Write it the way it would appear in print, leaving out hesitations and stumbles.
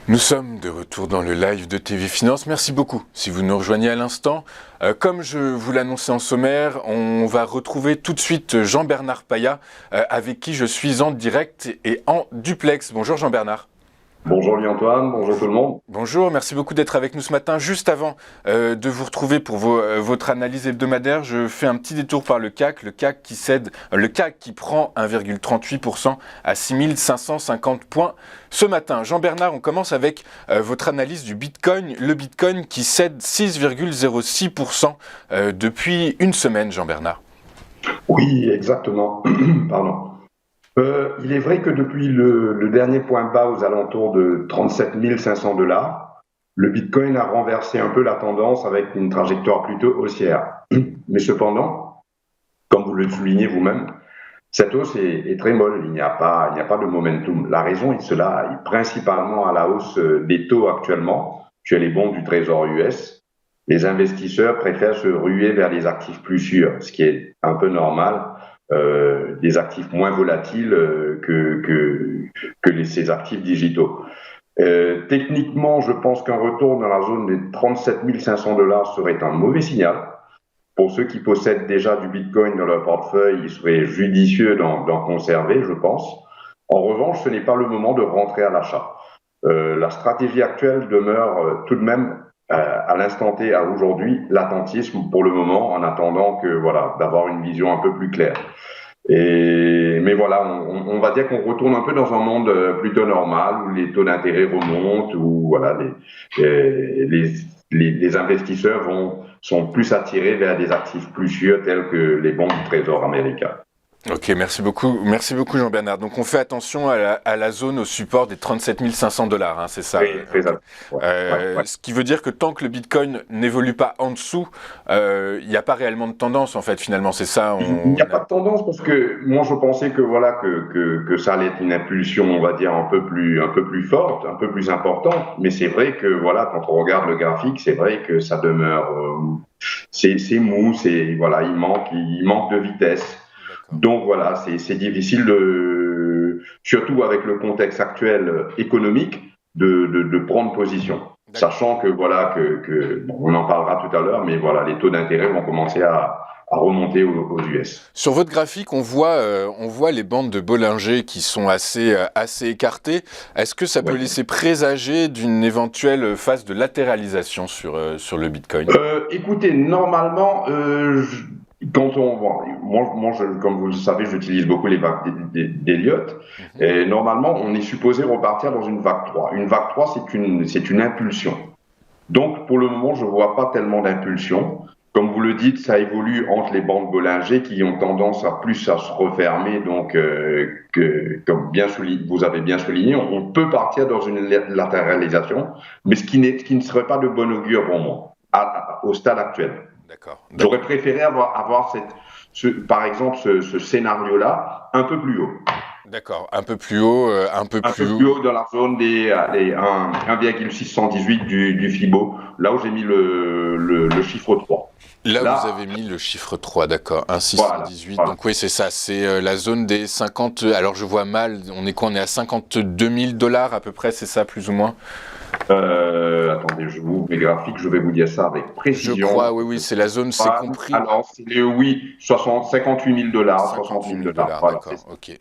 Nous sommes de retour dans le live de TV Finance. Merci beaucoup si vous nous rejoignez à l'instant. Comme je vous l'annonçais en sommaire, on va retrouver tout de suite Jean-Bernard Paya, avec qui je suis en direct et en duplex. Bonjour Jean-Bernard. Bonjour Louis-Antoine, bonjour tout le monde. Bonjour, merci beaucoup d'être avec nous ce matin. Juste avant de vous retrouver pour votre analyse hebdomadaire, je fais un petit détour par le CAC qui prend 1,38% à 6550 points ce matin. Jean-Bernard, on commence avec votre analyse du Bitcoin. Le Bitcoin qui cède 6,06% depuis une semaine, Jean-Bernard. Oui, exactement. Pardon. Il est vrai que depuis le dernier point bas aux alentours de 37 500 $, le Bitcoin a renversé un peu la tendance avec une trajectoire plutôt haussière. Mais cependant, comme vous le soulignez vous-même, cette hausse est très molle. Il n'y a pas de momentum. La raison est cela, principalement à la hausse des taux actuellement chez les bons du Trésor US. Les investisseurs préfèrent se ruer vers les actifs plus sûrs, ce qui est un peu normal. Des actifs moins volatiles ces actifs digitaux. Techniquement, je pense qu'un retour dans la zone des 37 500 $ serait un mauvais signal. Pour ceux qui possèdent déjà du Bitcoin dans leur portefeuille, il serait judicieux d'en conserver, je pense. En revanche, ce n'est pas le moment de rentrer à l'achat. La stratégie actuelle demeure tout de même à l'instant T, à aujourd'hui, l'attentisme pour le moment, en attendant d'avoir une vision un peu plus claire. Mais voilà, on va dire qu'on retourne un peu dans un monde plutôt normal, où les taux d'intérêt remontent, où les investisseurs sont plus attirés vers des actifs plus sûrs tels que les bons du Trésor américain. Ok, merci beaucoup Jean-Bernard. Donc on fait attention à la zone au support des 37 500 $, hein, c'est ça? Oui, très okay. ouais. Ce qui veut dire que tant que le Bitcoin n'évolue pas en dessous, il n'y a pas réellement de tendance en fait finalement, c'est ça? Il n'y a pas de tendance parce que moi je pensais que ça allait être une impulsion, on va dire, un peu plus forte, un peu plus importante, mais c'est vrai que quand on regarde le graphique, c'est vrai que ça demeure, c'est mou, il manque de vitesse. Donc voilà, c'est difficile surtout avec le contexte actuel économique, de prendre position. Sachant que on en parlera tout à l'heure, mais les taux d'intérêt vont commencer à remonter aux US. Sur votre graphique, on voit les bandes de Bollinger qui sont assez écartées. Est-ce que ça peut laisser présager d'une éventuelle phase de latéralisation sur le Bitcoin? Écoutez, normalement, comme vous le savez, j'utilise beaucoup les vagues d'Elliott. Et normalement, on est supposé repartir dans une vague 3. Une vague 3, c'est une impulsion. Donc, pour le moment, je ne vois pas tellement d'impulsion. Comme vous le dites, ça évolue entre les bandes Bollinger qui ont tendance à se refermer. Donc, comme vous avez bien souligné, on peut partir dans une latéralisation, mais ce qui ne serait pas de bon augure pour moi, au stade actuel. D'accord. J'aurais préféré avoir par exemple ce scénario-là un peu plus haut. D'accord, un peu plus haut, plus haut dans la zone des 1,618 du Fibo, là où j'ai mis le chiffre 3. Là, vous avez mis le chiffre 3, d'accord, 1,618, voilà. Donc oui, c'est ça, c'est la zone des 50, alors je vois mal, on est à 52 000 $ à peu près, c'est ça, plus ou moins? Attendez, je vous mes graphiques, je vais vous dire ça avec précision. Je crois, oui, c'est la zone, c'est compris. Alors, 58 000 $, 60 000 $. D'accord, ok.